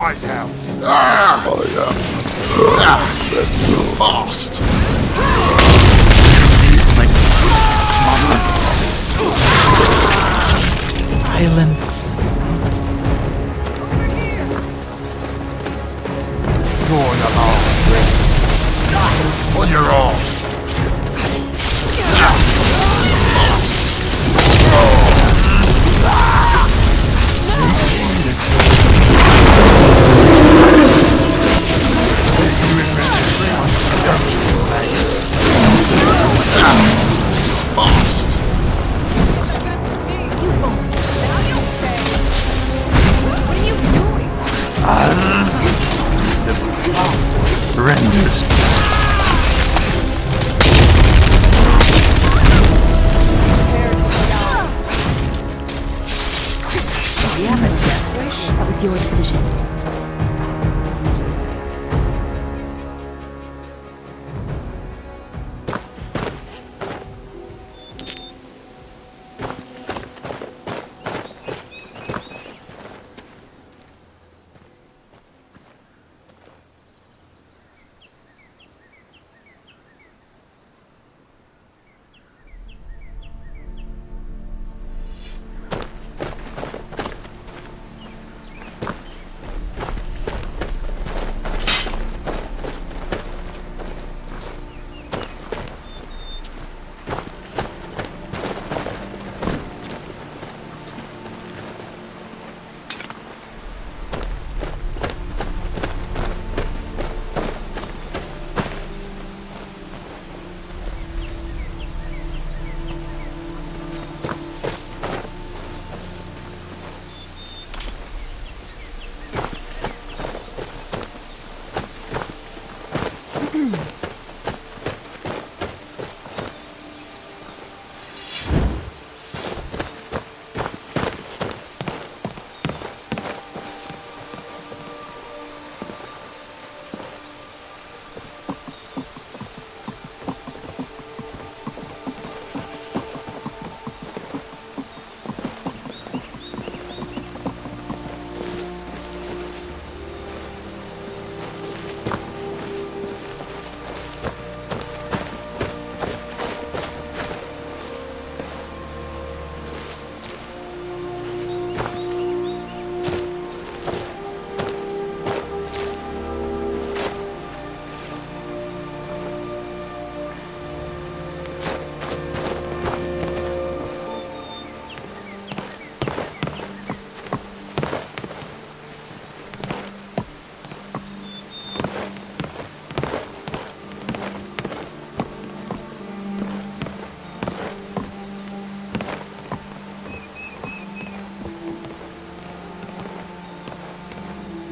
House. Oh yeah. That's so fast. Violence. Draw your arms. On your arse. Fast. What are you doing? Horrendous. That was your decision.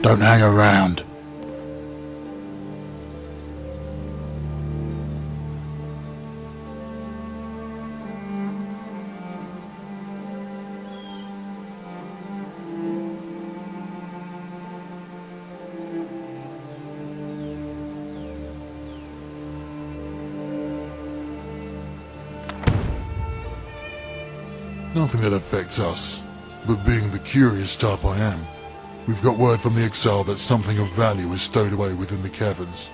Don't hang around. Nothing that affects us, but being the curious type I am, we've got word from the exile that something of value is stowed away within the caverns.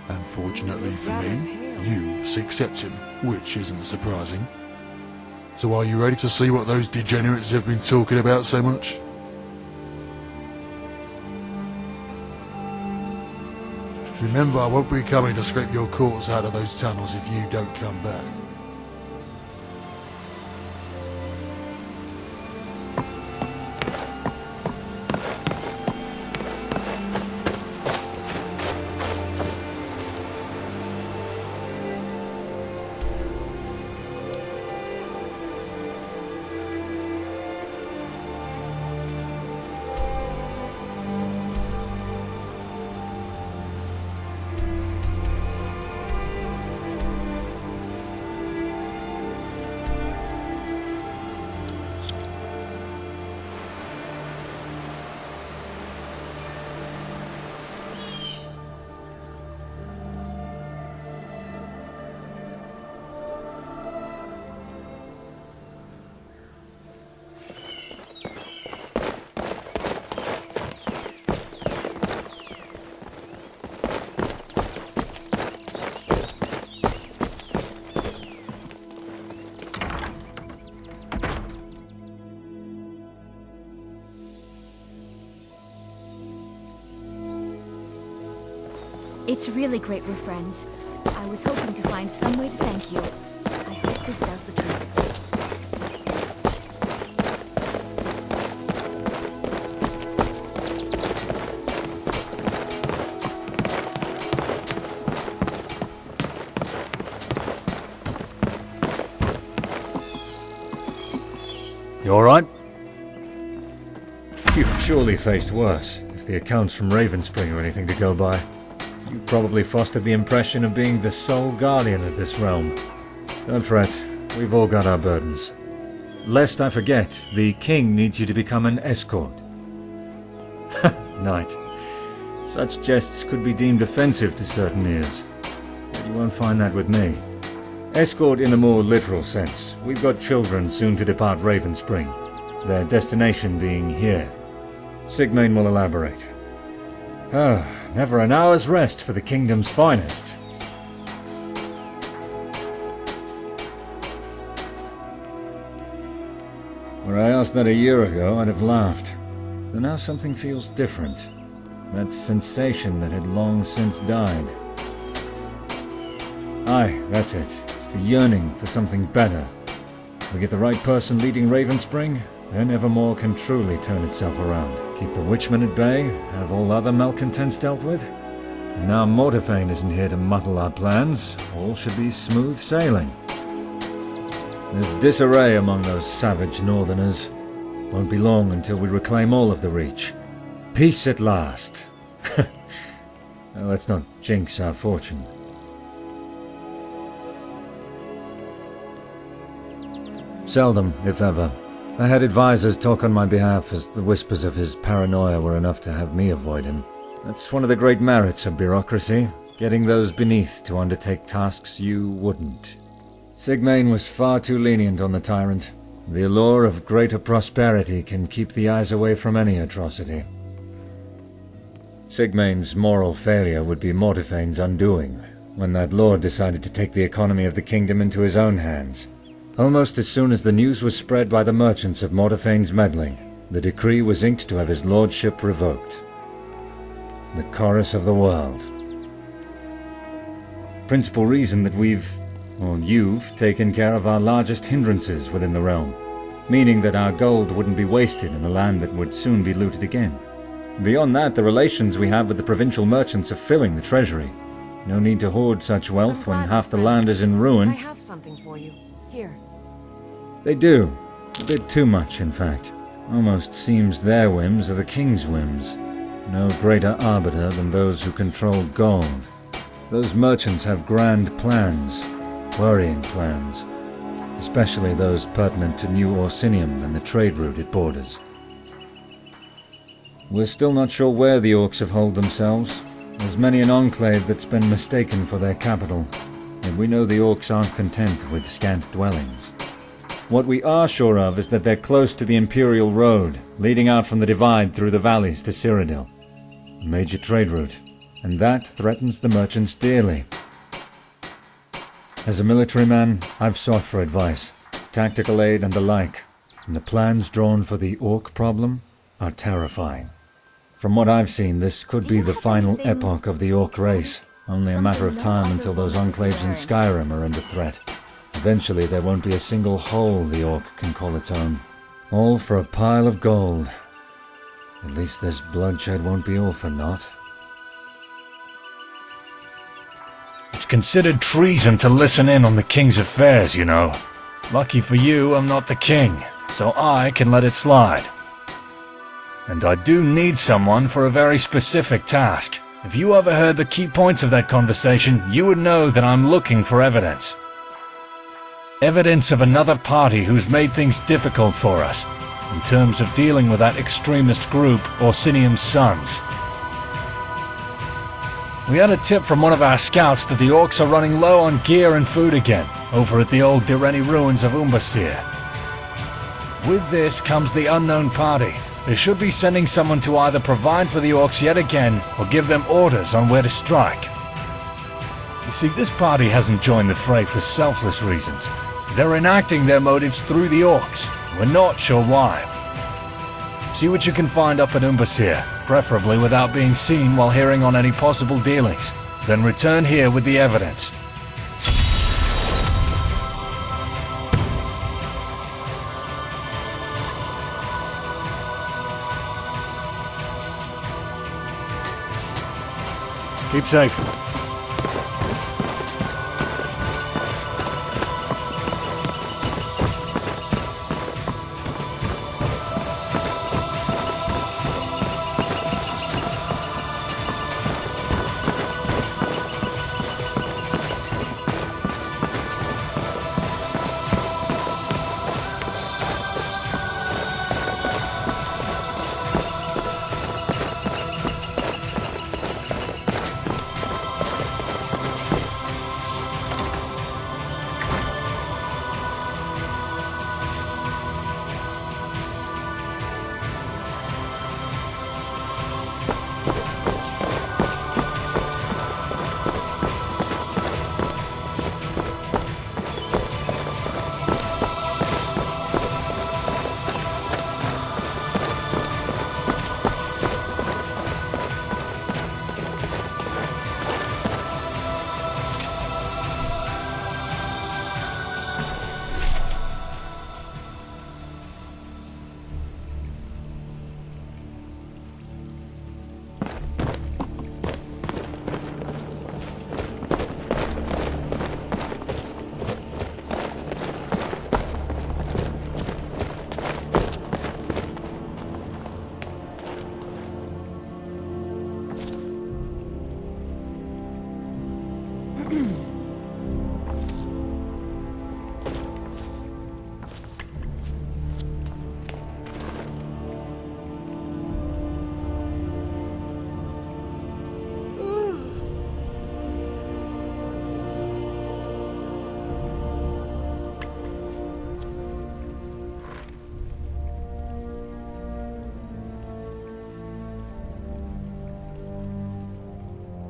Unfortunately for me, you seek Septim, which isn't surprising. So are you ready to see what those degenerates have been talking about so much? Remember, I won't be coming to scrape your corpse out of those tunnels if you don't come back. It's really great we're friends. I was hoping to find some way to thank you. I hope this does the trick. You alright? You've surely faced worse, if the accounts from Ravenspring are anything to go by. You probably fostered the impression of being the sole guardian of this realm. Don't fret, we've all got our burdens. Lest I forget, the king needs you to become an escort. Knight. Such jests could be deemed offensive to certain ears, but you won't find that with me. Escort in a more literal sense. We've got children soon to depart Ravenspring, their destination being here. Sigmayne will elaborate. Ah, never an hour's rest for the kingdom's finest. Were I asked that a year ago, I'd have laughed. But now something feels different. That sensation that had long since died. Aye, that's it. It's the yearning for something better. If we get the right person leading Ravenspring, then Evermore can truly turn itself around. Keep the Witchmen at bay, have all other malcontents dealt with. And now Mortafane isn't here to muddle our plans. All should be smooth sailing. There's disarray among those savage northerners. Won't be long until we reclaim all of the Reach. Peace at last. Well, let's not jinx our fortune. Seldom, if ever. I had advisors talk on my behalf as the whispers of his paranoia were enough to have me avoid him. That's one of the great merits of bureaucracy, getting those beneath to undertake tasks you wouldn't. Sigmayne was far too lenient on the tyrant. The allure of greater prosperity can keep the eyes away from any atrocity. Sigmayne's moral failure would be Mortafane's undoing, when that lord decided to take the economy of the kingdom into his own hands. Almost as soon as the news was spread by the merchants of Mortafane's meddling, the decree was inked to have his lordship revoked. The chorus of the world. Principal reason that you've taken care of our largest hindrances within the realm, meaning that our gold wouldn't be wasted in a land that would soon be looted again. Beyond that, the relations we have with the provincial merchants are filling the treasury. No need to hoard such wealth when half the land is in ruin. I have something for you. Here. They do. A bit too much, in fact. Almost seems their whims are the king's whims. No greater arbiter than those who control gold. Those merchants have grand plans. Worrying plans. Especially those pertinent to New Orsinium and the trade route it borders. We're still not sure where the orcs have holed themselves. There's many an enclave that's been mistaken for their capital. And we know the orcs aren't content with scant dwellings. What we are sure of is that they're close to the Imperial Road, leading out from the Divide through the valleys to Cyrodiil. A major trade route, and that threatens the merchants dearly. As a military man, I've sought for advice, tactical aid and the like, and the plans drawn for the orc problem are terrifying. From what I've seen, this could be the final epoch of the orc race. Only a matter of time until those enclaves in Skyrim are under threat. Eventually there won't be a single hole the orc can call its own. All for a pile of gold. At least this bloodshed won't be all for naught. It's considered treason to listen in on the king's affairs, you know. Lucky for you, I'm not the king, so I can let it slide. And I do need someone for a very specific task. If you overheard the key points of that conversation, you would know that I'm looking for evidence. Evidence of another party who's made things difficult for us, in terms of dealing with that extremist group, Orsinium's Sons. We had a tip from one of our scouts that the orcs are running low on gear and food again, over at the old Direni ruins of Umbasir. With this comes the unknown party. They should be sending someone to either provide for the orcs yet again, or give them orders on where to strike. You see, this party hasn't joined the fray for selfless reasons. They're enacting their motives through the orcs. We're not sure why. See what you can find up at Umbasir, preferably without being seen while hearing on any possible dealings. Then return here with the evidence. Keep safe.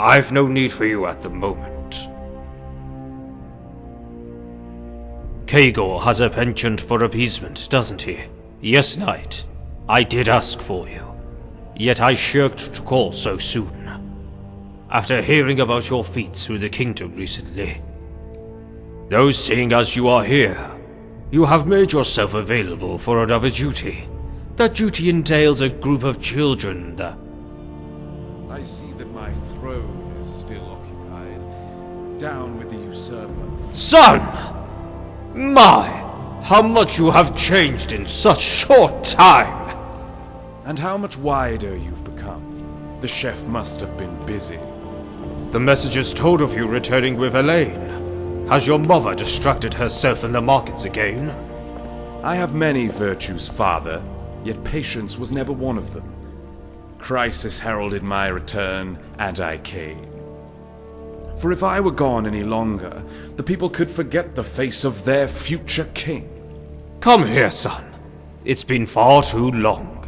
I've no need for you at the moment. Kegor has a penchant for appeasement, doesn't he? Yes, Knight. I did ask for you. Yet I shirked to call so soon. After hearing about your feats through the kingdom recently. Though seeing as you are here, you have made yourself available for another duty. That duty entails a group of children that... I see that my throne is still occupied. Down with the usurper. Son! My! How much you have changed in such short time! And how much wider you've become. The chef must have been busy. The messages told of you returning with Elaine. Has your mother distracted herself in the markets again? I have many virtues, father, yet patience was never one of them. Crisis heralded my return, and I came. For if I were gone any longer, the people could forget the face of their future king. Come here, son. It's been far too long.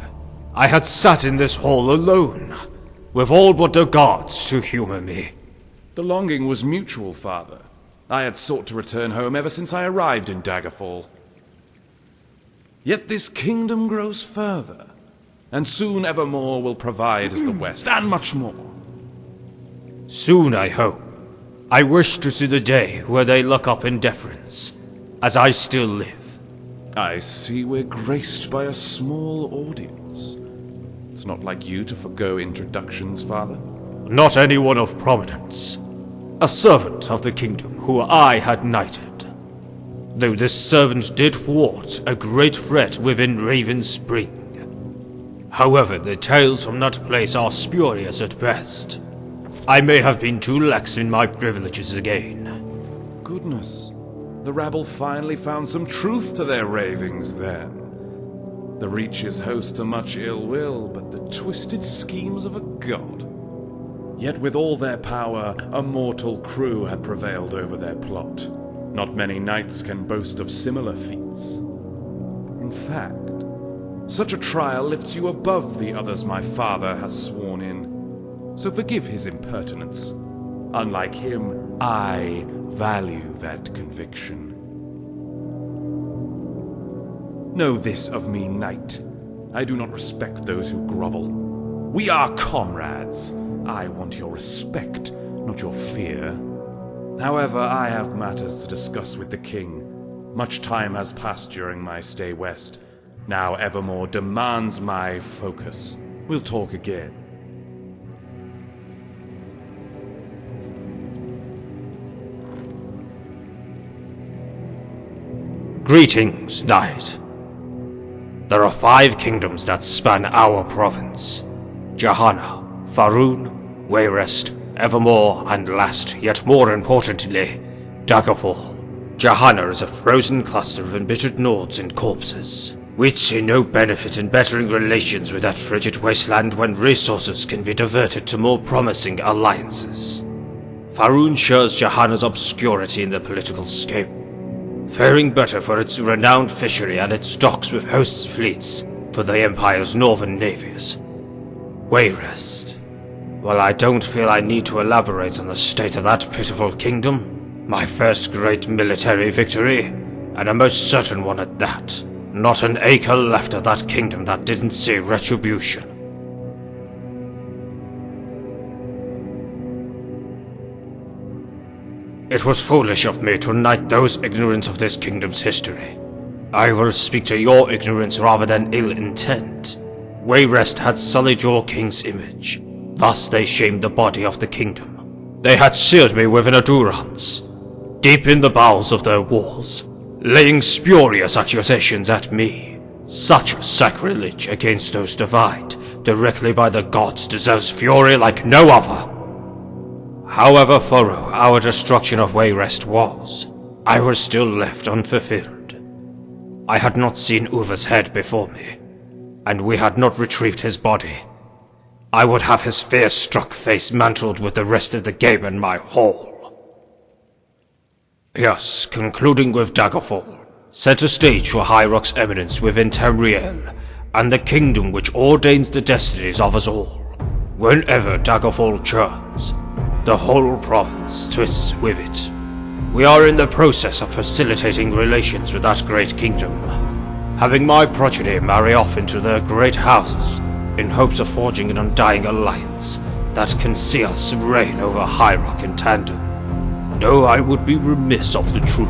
I had sat in this hall alone, with all but the guards to humor me. The longing was mutual, father. I had sought to return home ever since I arrived in Daggerfall. Yet this kingdom grows further, and soon evermore will provide as the West, and much more. Soon, I hope. I wish to see the day where they look up in deference, as I still live. I see we're graced by a small audience. It's not like you to forgo introductions, father. Not anyone of prominence. A servant of the kingdom who I had knighted. Though this servant did thwart a great threat within Raven Spring. However, the tales from that place are spurious at best. I may have been too lax in my privileges again. Goodness. The rabble finally found some truth to their ravings then. The Reaches host a much ill will, but the twisted schemes of a god. Yet with all their power, a mortal crew had prevailed over their plot. Not many knights can boast of similar feats. In fact, such a trial lifts you above the others my father has sworn in. So forgive his impertinence. Unlike him, I value that conviction. Know this of me, knight. I do not respect those who grovel. We are comrades. I want your respect, not your fear. However, I have matters to discuss with the king. Much time has passed during my stay west. Now Evermore demands my focus. We'll talk again. Greetings, Knight. There are 5 kingdoms that span our province. Johanna, Faerun, Wayrest, Evermore, and last, yet more importantly, Daggerfall. Johanna is a frozen cluster of embittered Nords and corpses. We'd see no benefit in bettering relations with that frigid wasteland when resources can be diverted to more promising alliances. Faerun shares Johanna's obscurity in the political scape, faring better for its renowned fishery and its docks with hosts' fleets for the Empire's northern navies. Wayrest. Well, I don't feel I need to elaborate on the state of that pitiful kingdom. My first great military victory, and a most certain one at that. Not an acre left of that kingdom that didn't see retribution. It was foolish of me to knight those ignorant of this kingdom's history. I will speak to your ignorance rather than ill intent. Wayrest had sullied your king's image. Thus they shamed the body of the kingdom. They had seared me with an endurance, deep in the bowels of their walls, laying spurious accusations at me. Such sacrilege against those divined directly by the gods deserves fury like no other. However thorough our destruction of Wayrest was, I was still left unfulfilled. I had not seen Uva's head before me, and we had not retrieved his body. I would have his fear-struck face mantled with the rest of the game in my hall. Yes, concluding with Daggerfall, set a stage for High Rock's eminence within Tamriel, and the kingdom which ordains the destinies of us all. Whenever Daggerfall churns, the whole province twists with it. We are in the process of facilitating relations with that great kingdom, having my progeny marry off into their great houses, in hopes of forging an undying alliance that can see us reign over High Rock in tandem. Though I would be remiss of the truth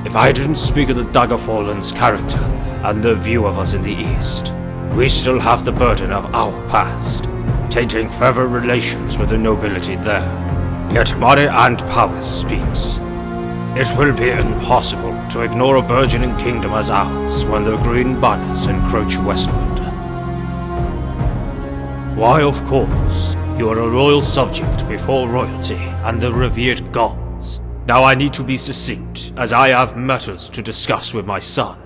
if I didn't speak of the Daggerfallen's character and their view of us in the East. We still have the burden of our past, tainting further relations with the nobility there. Yet money and power speaks. It will be impossible to ignore a burgeoning kingdom as ours when the green banners encroach westward. Why, of course, you are a royal subject before royalty and the revered gods. Now I need to be succinct, as I have matters to discuss with my son.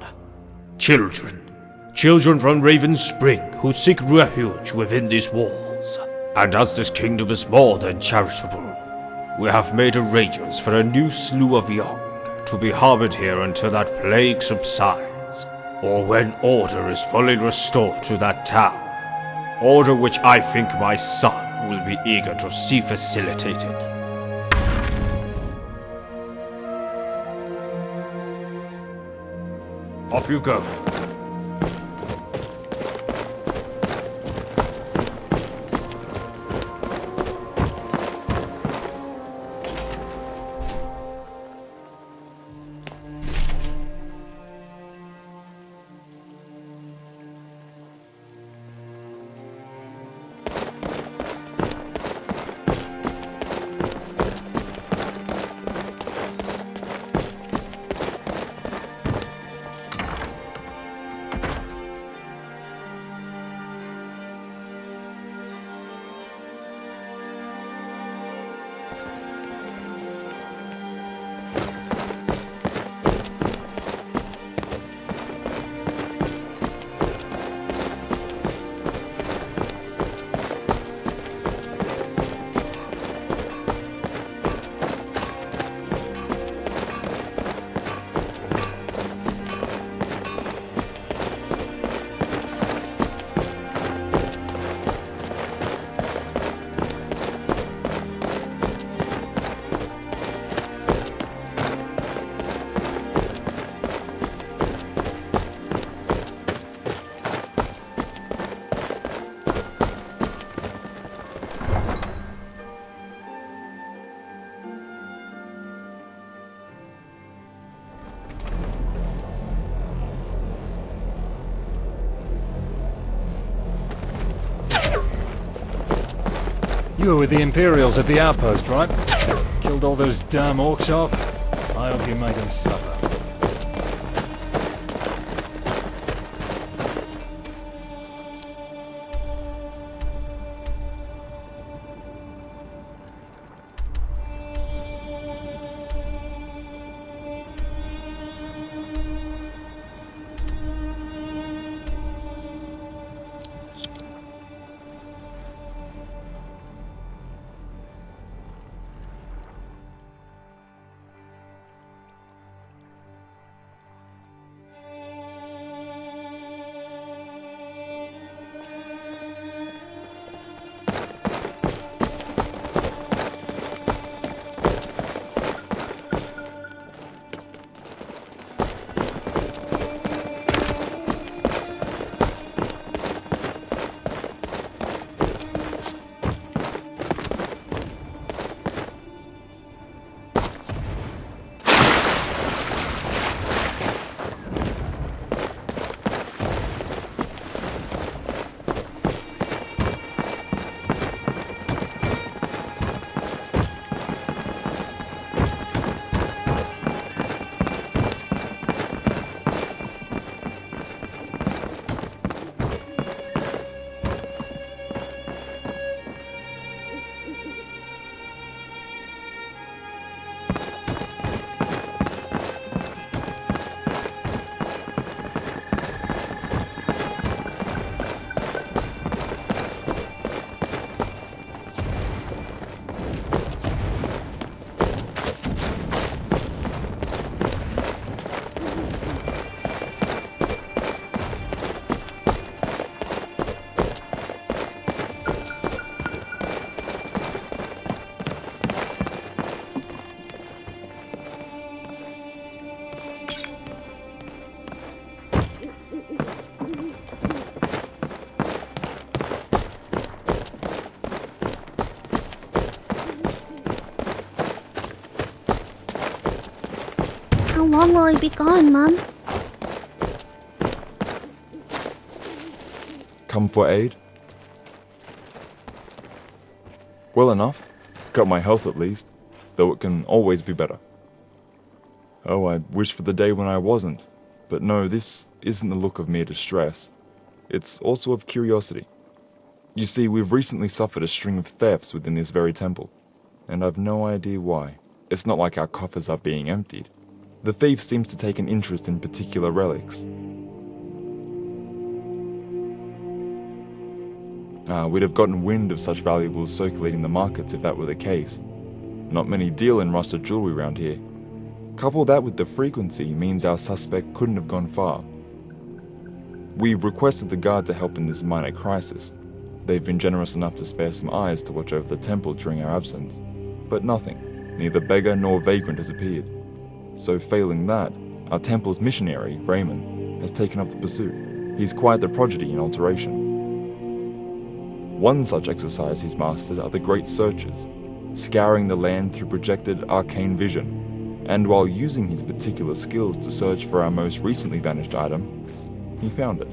Children from Raven Spring who seek refuge within these walls. And as this kingdom is more than charitable, we have made arrangements for a new slew of young to be harbored here until that plague subsides, or when order is fully restored to that town. Order which I think my son will be eager to see facilitated. Off you go. You were with the Imperials at the outpost, right? Killed all those damn orcs off? I hope you made them suffer. How long will I be gone, Mum? Come for aid? Well enough. Got my health at least, though it can always be better. Oh, I wish for the day when I wasn't. But no, this isn't the look of mere distress. It's also of curiosity. You see, we've recently suffered a string of thefts within this very temple, and I've no idea why. It's not like our coffers are being emptied. The thief seems to take an interest in particular relics. We'd have gotten wind of such valuables circulating the markets if that were the case. Not many deal in rusted jewelry around here. Couple that with the frequency means our suspect couldn't have gone far. We've requested the guard to help in this minor crisis. They've been generous enough to spare some eyes to watch over the temple during our absence. But nothing, neither beggar nor vagrant has appeared. So failing that, our temple's missionary, Raymond, has taken up the pursuit. He's quite the prodigy in alteration. One such exercise he's mastered are the Great Searches, scouring the land through projected arcane vision, and while using his particular skills to search for our most recently vanished item, he found it.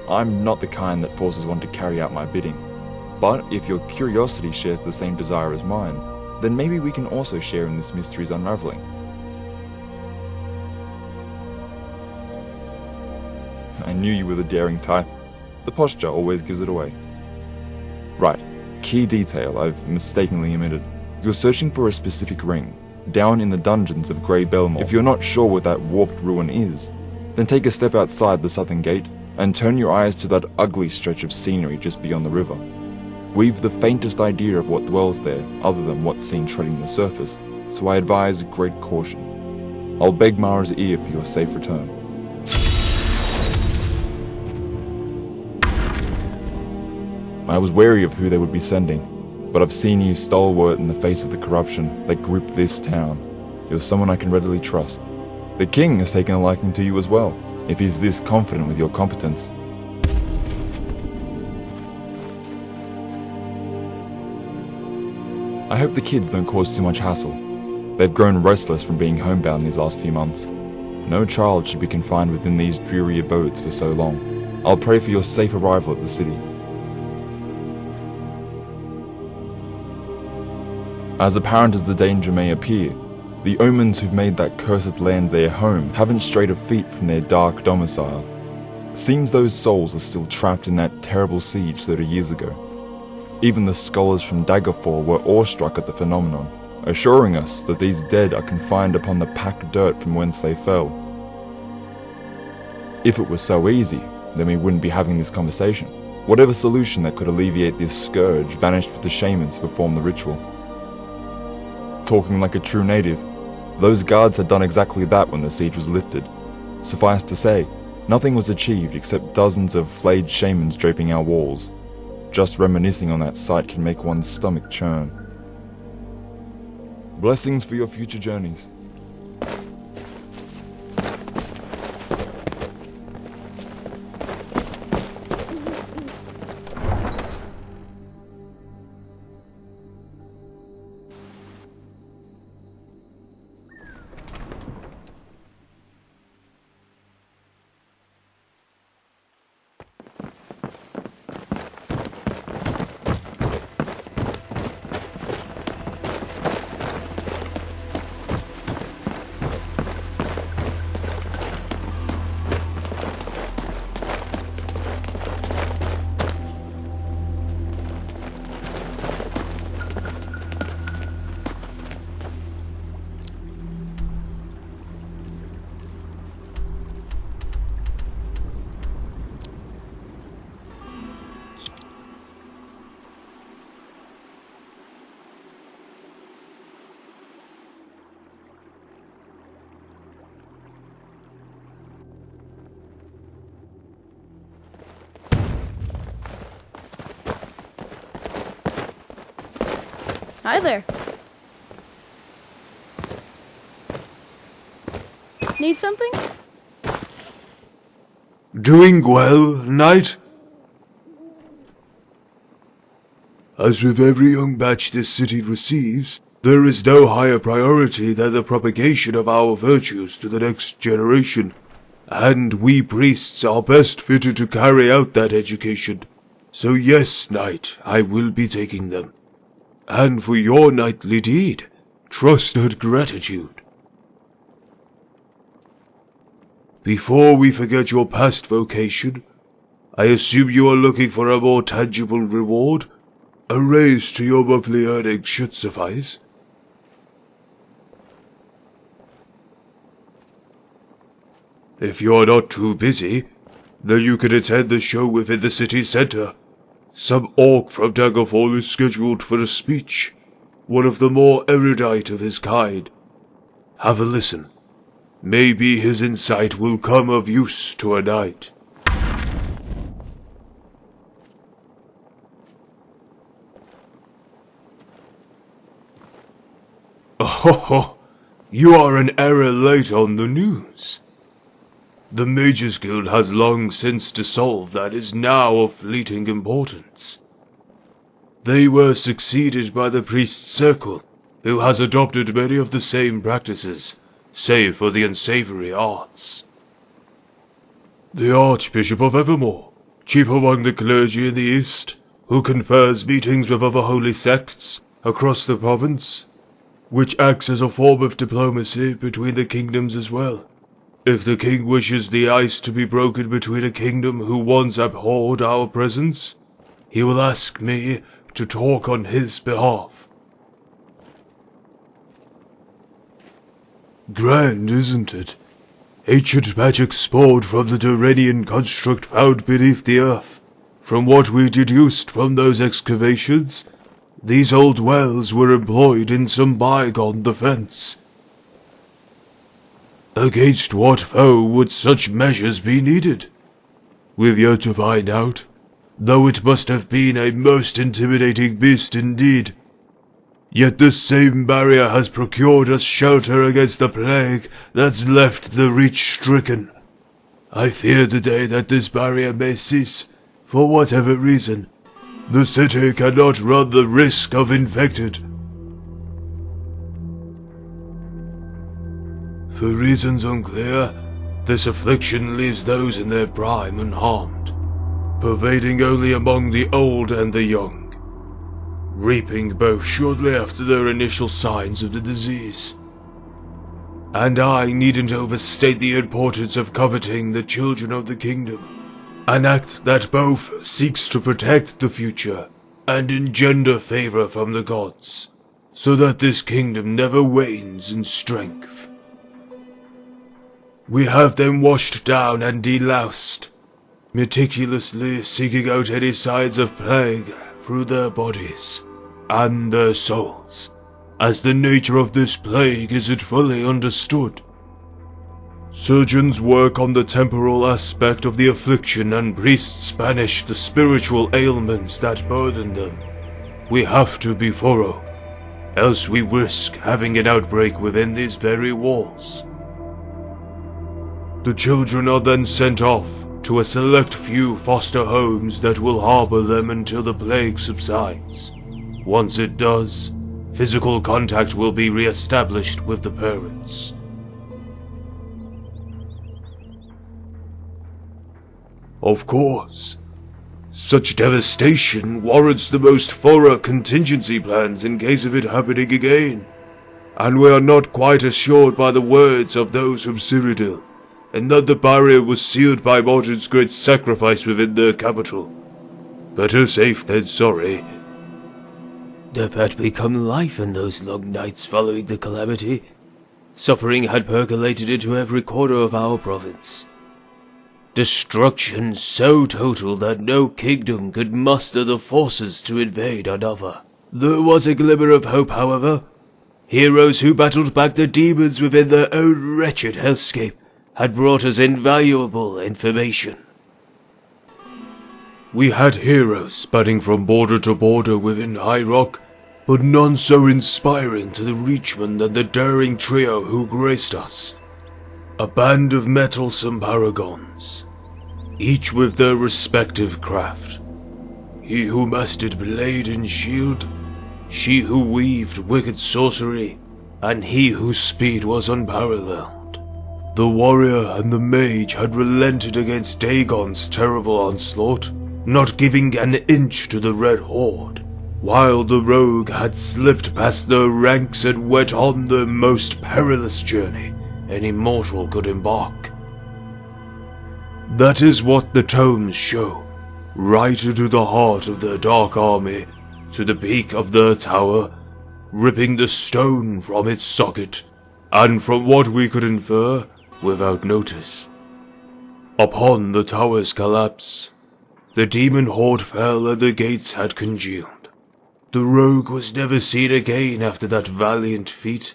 I'm not the kind that forces one to carry out my bidding, but if your curiosity shares the same desire as mine, then maybe we can also share in this mystery's unraveling. I knew you were the daring type. The posture always gives it away. Right, key detail I've mistakenly omitted. You're searching for a specific ring, down in the dungeons of Grey Belmore. If you're not sure what that warped ruin is, then take a step outside the southern gate and turn your eyes to that ugly stretch of scenery just beyond the river. We've the faintest idea of what dwells there other than what's seen treading the surface, so I advise great caution. I'll beg Mara's ear for your safe return. I was wary of who they would be sending, but I've seen you stalwart in the face of the corruption that gripped this town. You're someone I can readily trust. The king has taken a liking to you as well, if he's this confident with your competence. I hope the kids don't cause too much hassle. They've grown restless from being homebound these last few months. No child should be confined within these dreary abodes for so long. I'll pray for your safe arrival at the city. As apparent as the danger may appear, the omens who've made that cursed land their home haven't strayed a feet from their dark domicile. Seems those souls are still trapped in that terrible siege 30 years ago. Even the scholars from Daggerfall were awestruck at the phenomenon, assuring us that these dead are confined upon the packed dirt from whence they fell. If it was so easy, then we wouldn't be having this conversation. Whatever solution that could alleviate this scourge vanished with the shamans who performed the ritual. Talking like a true native, those guards had done exactly that when the siege was lifted. Suffice to say, nothing was achieved except dozens of flayed shamans draping our walls. Just reminiscing on that sight can make one's stomach churn. Blessings for your future journeys. Hi there. Need something? Doing well, Knight? As with every young batch this city receives, there is no higher priority than the propagation of our virtues to the next generation, and we priests are best fitted to carry out that education. So yes, Knight, I will be taking them. And for your knightly deed, trust and gratitude. Before we forget your past vocation, I assume you are looking for a more tangible reward? A raise to your monthly earnings should suffice. If you're not too busy, then you can attend the show within the city centre. Some orc from Daggerfall is scheduled for a speech, one of the more erudite of his kind. Have a listen. Maybe his insight will come of use to a knight. Oh, you are an era late on the news. The Mages Guild has long since dissolved and is now of fleeting importance. They were succeeded by the Priest Circle, who has adopted many of the same practices, save for the unsavory arts. The Archbishop of Evermore, chief among the clergy in the East, who confers meetings with other holy sects across the province, which acts as a form of diplomacy between the kingdoms as well. If the king wishes the ice to be broken between a kingdom who once abhorred our presence, he will ask me to talk on his behalf. Grand, isn't it? Ancient magic spawned from the Duranian construct found beneath the earth. From what we deduced from those excavations, these old wells were employed in some bygone defense. Against what foe would such measures be needed? We've yet to find out, though it must have been a most intimidating beast indeed. Yet this same barrier has procured us shelter against the plague that's left the Reach stricken. I fear the day that this barrier may cease, for whatever reason. The city cannot run the risk of infected. For reasons unclear, this affliction leaves those in their prime unharmed, pervading only among the old and the young, reaping both shortly after their initial signs of the disease. And I needn't overstate the importance of coveting the children of the kingdom, an act that both seeks to protect the future and engender favor from the gods, so that this kingdom never wanes in strength. We have them washed down and deloused, meticulously seeking out any signs of plague through their bodies and their souls, as the nature of this plague isn't fully understood. Surgeons work on the temporal aspect of the affliction and priests banish the spiritual ailments that burden them. We have to be thorough, else we risk having an outbreak within these very walls. The children are then sent off to a select few foster homes that will harbor them until the plague subsides. Once it does, physical contact will be re-established with the parents. Of course, such devastation warrants the most thorough contingency plans in case of it happening again, and we are not quite assured by the words of those from Cyrodiil, and that the barrier was sealed by Mordred's great sacrifice within their capital. Better safe than sorry. Death had become life in those long nights following the calamity. Suffering had percolated into every corner of our province. Destruction so total that no kingdom could muster the forces to invade another. There was a glimmer of hope, however. Heroes who battled back the demons within their own wretched hellscape had brought us invaluable information. We had heroes spanning from border to border within High Rock, but none so inspiring to the Reachmen than the daring trio who graced us. A band of mettlesome paragons, each with their respective craft. He who mastered blade and shield, she who weaved wicked sorcery, and he whose speed was unparalleled. The warrior and the mage had relented against Dagon's terrible onslaught, not giving an inch to the Red Horde, while the rogue had slipped past their ranks and went on the most perilous journey any mortal could embark. That is what the tomes show, right into the heart of their dark army, to the peak of their tower, ripping the stone from its socket, and from what we could infer, without notice. Upon the tower's collapse, the demon horde fell and the gates had congealed. The rogue was never seen again after that valiant feat.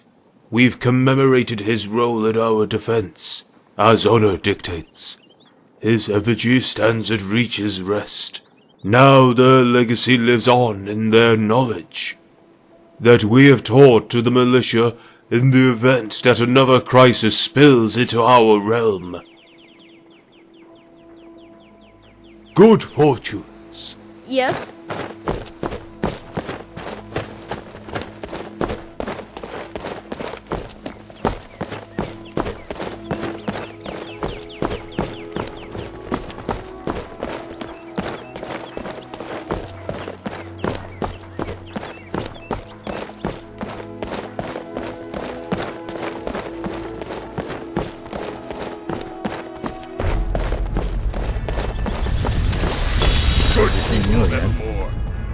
We've commemorated his role in our defense, as honor dictates. His effigy stands at Reach's rest. Now their legacy lives on in their knowledge, that we have taught to the militia in the event that another crisis spills into our realm. Good fortunes. Yes?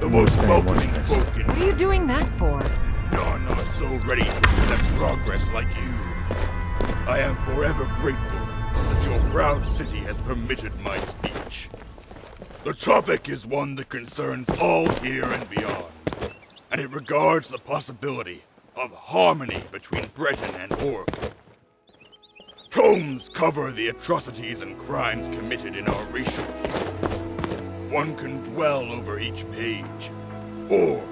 The most welcoming folk in What are you doing that for? none are so ready to accept progress like you. I am forever grateful that your proud city has permitted my speech. The topic is one that concerns all here and beyond, and it regards the possibility of harmony between Breton and Orc. Tomes cover the atrocities and crimes committed in our racial feuds. One can dwell over each page, or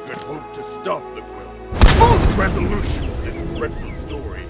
could hope to stop the quill. False! Resolution of this dreadful story